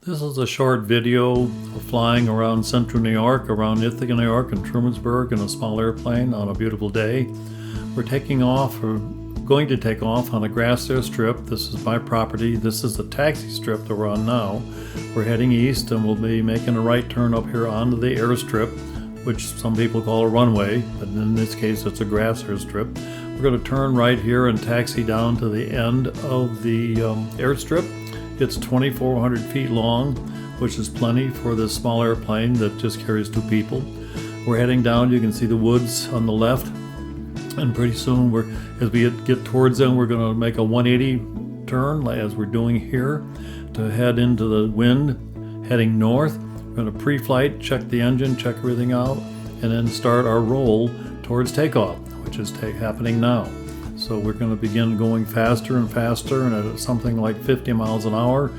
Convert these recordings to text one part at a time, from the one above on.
This is a short video of flying around central New York, around Ithaca, New York, and Trumansburg in a small airplane on a beautiful day. We're going to take off on a grass airstrip. This is my property. This is the taxi strip that we're on now. We're heading east and we'll be making a right turn up here onto the airstrip, which some people call a runway, but in this case it's a grass airstrip. We're going to turn right here and taxi down to the end of the airstrip. It's 2,400 feet long, which is plenty for this small airplane that just carries two people. We're heading down. You can see the woods on the left, and pretty soon, as we get towards them, we're going to make a 180 turn, as we're doing here, to head into the wind, heading north. We're going to pre-flight, check the engine, check everything out, and then start our roll towards takeoff, which is happening now. So we're going to begin going faster and faster, and at something like 50 miles an hour,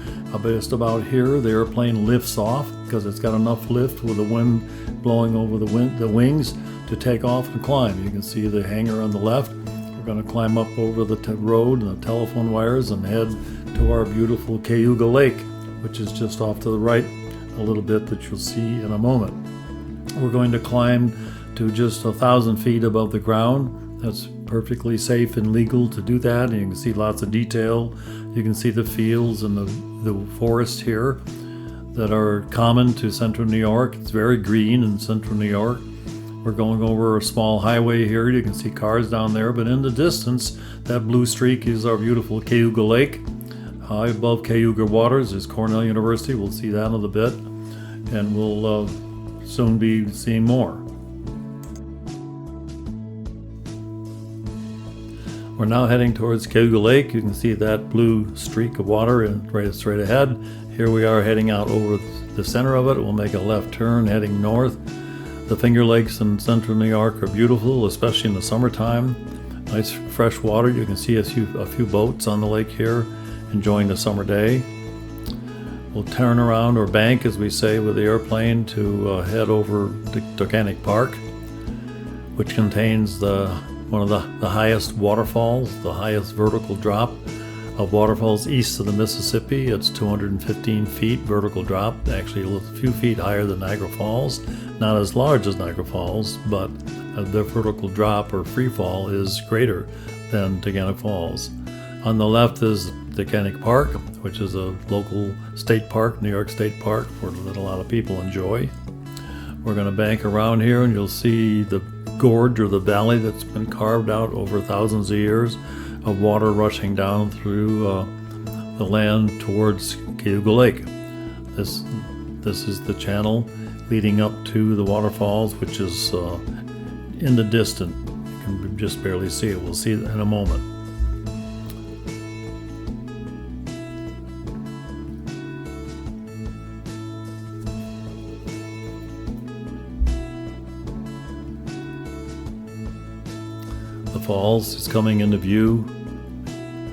just about here, the airplane lifts off because it's got enough lift with the wind blowing over the wings to take off and climb. You can see the hangar on the left. We're going to climb up over the road and the telephone wires and head to our beautiful Cayuga Lake, which is just off to the right a little bit, that you'll see in a moment. We're going to climb to just 1,000 feet above the ground. That's perfectly safe and legal to do that, and you can see lots of detail. You can see the fields and the forest here that are common to central New York. It's very green in central New York. We're going over a small highway here. You can see cars down there, but in the distance, that blue streak is our beautiful Cayuga Lake. High above Cayuga waters is Cornell University. We'll see that in a bit, and we'll soon be seeing more. We're now heading towards Cayuga Lake. You can see that blue streak of water straight ahead. Here we are heading out over the center of it. We'll make a left turn heading north. The Finger Lakes in central New York are beautiful, especially in the summertime. Nice fresh water. You can see a few boats on the lake here enjoying the summer day. We'll turn around, or bank as we say with the airplane, to head over to Ithaca Park, which contains one of the highest waterfalls, the highest vertical drop of waterfalls east of the Mississippi. It's 215 feet vertical drop, actually a few feet higher than Niagara Falls. Not as large as Niagara Falls, but the vertical drop or free fall is greater than Ithaca Falls. On the left is Ithaca Park, which is a local state park, New York State Park, that a lot of people enjoy. We're going to bank around here and you'll see the gorge or the valley that's been carved out over thousands of years of water rushing down through the land towards Cayuga Lake. This is the channel leading up to the waterfalls, which is in the distance. You can just barely see it. We'll see it in a moment. The falls is coming into view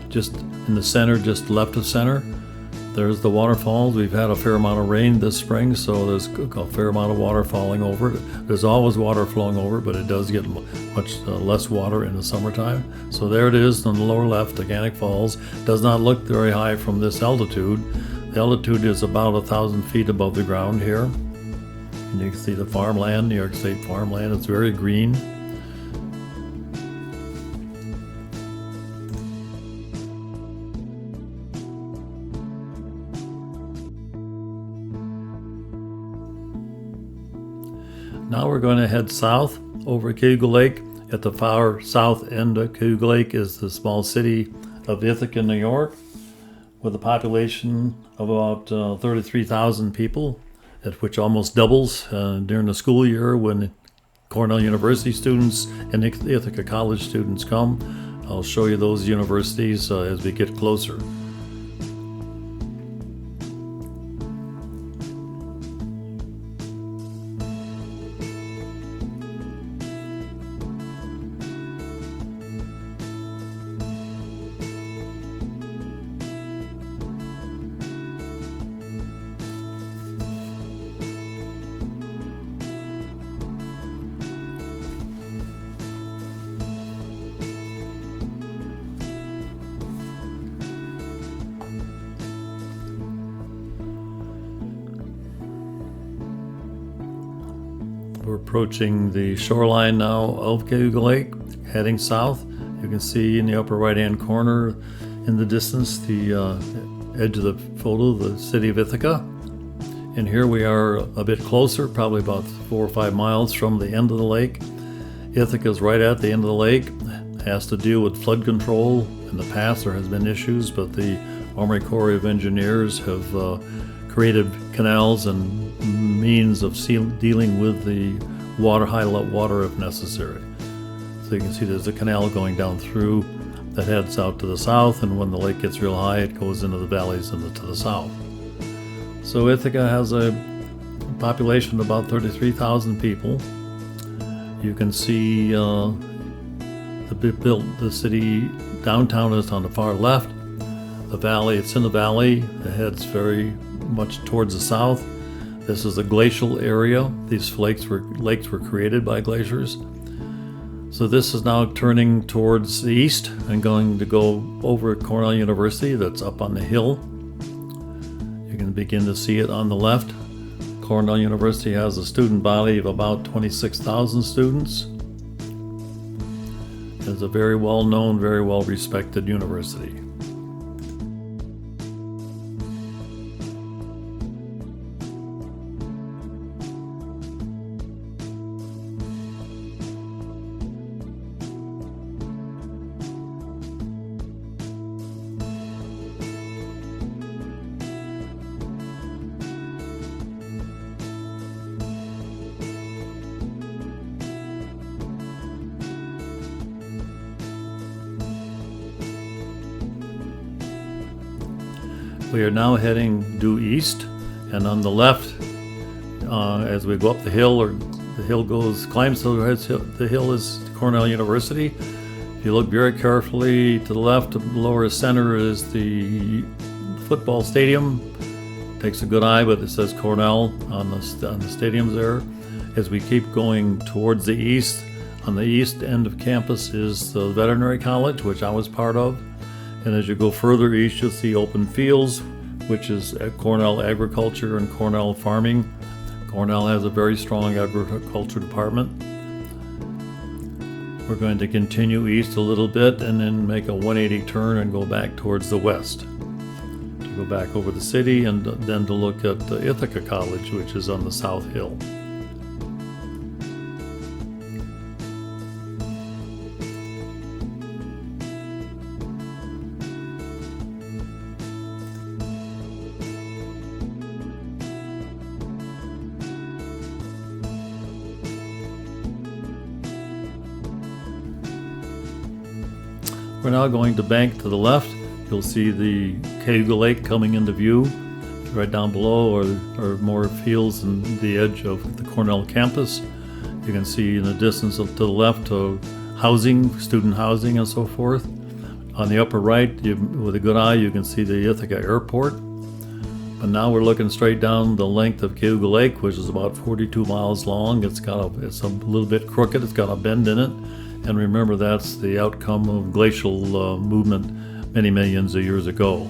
just in the center, just left of center. There's the waterfalls. We've had a fair amount of rain this spring, so there's a fair amount of water falling over it. There's always water flowing over it, but it does get much less water in the summertime. So there it is on the lower left, Ithaca Falls. Does not look very high from this altitude. The altitude is about 1,000 feet above the ground here. And you can see the farmland, New York State farmland. It's very green. Now we're going to head south over Cayuga Lake. At the far south end of Cayuga Lake is the small city of Ithaca, New York, with a population of about 33,000 people, which almost doubles during the school year when Cornell University students and Ithaca College students come. I'll show you those universities as we get closer. We're approaching the shoreline now of Cayuga Lake, heading south. You can see in the upper right-hand corner in the distance the edge of the photo, the city of Ithaca. And here we are a bit closer, probably about 4 or 5 miles from the end of the lake. Ithaca is right at the end of the lake. It has to deal with flood control. In the past there has been issues, but the Army Corps of Engineers have created canals and means of dealing with the water, high water if necessary. So you can see there's a canal going down through that heads out to the south, and when the lake gets real high it goes into the valleys to the south. So Ithaca has a population of about 33,000 people. You can see the city downtown is on the far left. The valley, it's in the valley. It heads very much towards the south. This is a glacial area. These lakes were created by glaciers. So this is now turning towards the east and going to go over Cornell University that's up on the hill. You can begin to see it on the left. Cornell University has a student body of about 26,000 students. It's a very well-known, very well-respected university. We are now heading due east, and on the left, as we go up the hill, or the hill climbs to the hill is Cornell University. If you look very carefully to the left, lower center is the football stadium. Takes a good eye, but it says Cornell on the stadiums there. As we keep going towards the east, on the east end of campus is the veterinary college, which I was part of. And as you go further east, you'll see open fields, which is at Cornell Agriculture and Cornell Farming. Cornell has a very strong agriculture department. We're going to continue east a little bit and then make a 180 turn and go back towards the west. To go back over the city and then to look at Ithaca College, which is on the south hill. We're now going to bank to the left. You'll see the Cayuga Lake coming into view. Right down below are more fields and the edge of the Cornell campus. You can see in the distance to the left housing, student housing and so forth. On the upper right, with a good eye, you can see the Ithaca Airport. But now we're looking straight down the length of Cayuga Lake, which is about 42 miles long. It's a little bit crooked. It's got a bend in it. And remember, that's the outcome of glacial movement many millions of years ago.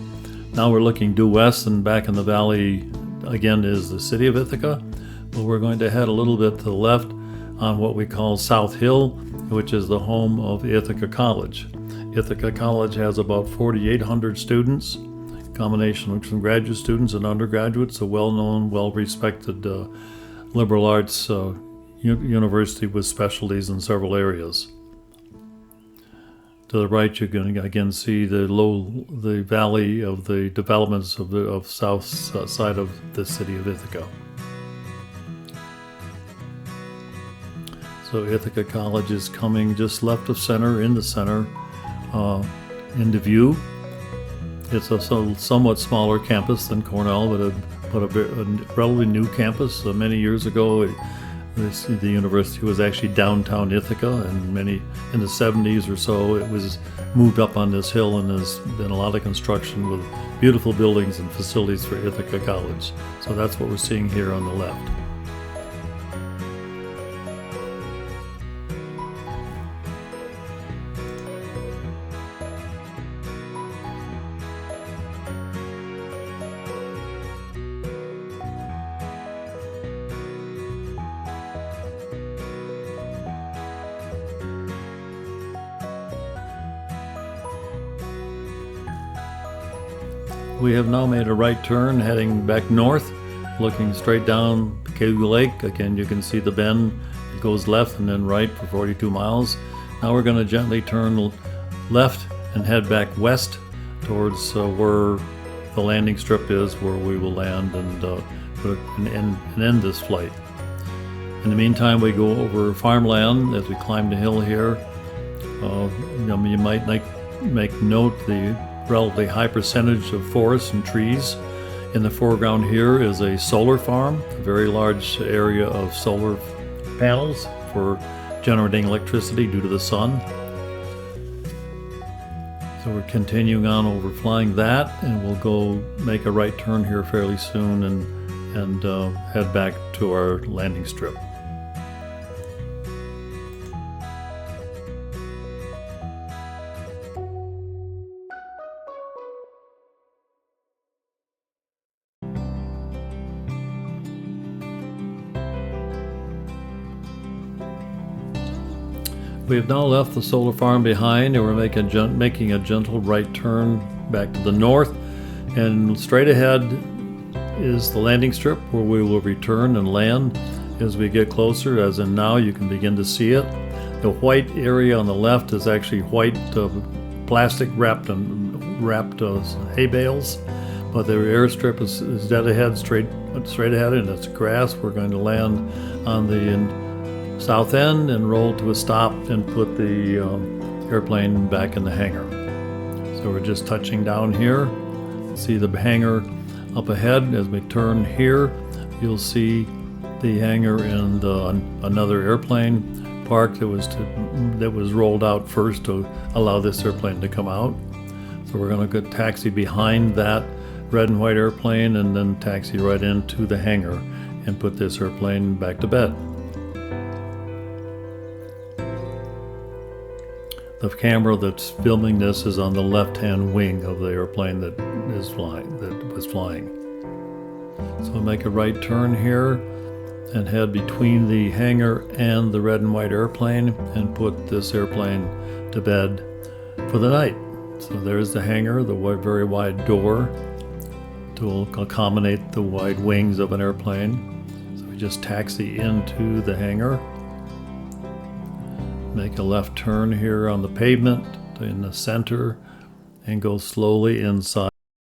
Now we're looking due west, and back in the valley again is the city of Ithaca. But we're going to head a little bit to the left on what we call South Hill, which is the home of Ithaca College. Ithaca College has about 4,800 students, a combination of some graduate students and undergraduates, a well-known, well-respected liberal arts university with specialties in several areas. To the right, you can again see the valley of the developments of south side of the city of Ithaca. So Ithaca College is coming just left of center, in the center, into view. It's a somewhat smaller campus than Cornell, but a relatively new campus. Many years ago, the university was actually downtown Ithaca, and in the 70s or so it was moved up on this hill, and there's been a lot of construction with beautiful buildings and facilities for Ithaca College. So that's what we're seeing here on the left. We have now made a right turn heading back north, looking straight down Cayuga Lake. Again, you can see the bend. It goes left and then right for 42 miles. Now we're going to gently turn left and head back west towards where the landing strip is, where we will land and end this flight. In the meantime, we go over farmland as we climb the hill here. You might make note the relatively high percentage of forests and trees. In the foreground here is a solar farm, a very large area of solar panels for generating electricity due to the sun. So we're continuing on overflying that, and we'll go make a right turn here fairly soon and head back to our landing strip. We have now left the solar farm behind, and we're making a gentle right turn back to the north, and straight ahead is the landing strip where we will return and land. As we get closer, as in now, you can begin to see it. The white area on the left is actually white plastic wrapped hay bales, but the airstrip is dead ahead, straight ahead, and it's grass. We're going to land on the south end and roll to a stop and put the airplane back in the hangar. So we're just touching down here. See the hangar up ahead. As we turn here, you'll see the hangar and another airplane parked that was rolled out first to allow this airplane to come out. So we're going to go taxi behind that red and white airplane and then taxi right into the hangar and put this airplane back to bed. The camera that's filming this is on the left-hand wing of the airplane that was flying. So we'll make a right turn here and head between the hangar and the red and white airplane and put this airplane to bed for the night. So there's the hangar, the very wide door to accommodate the wide wings of an airplane. So we just taxi into the hangar. Make a left turn here on the pavement in the center and go slowly inside.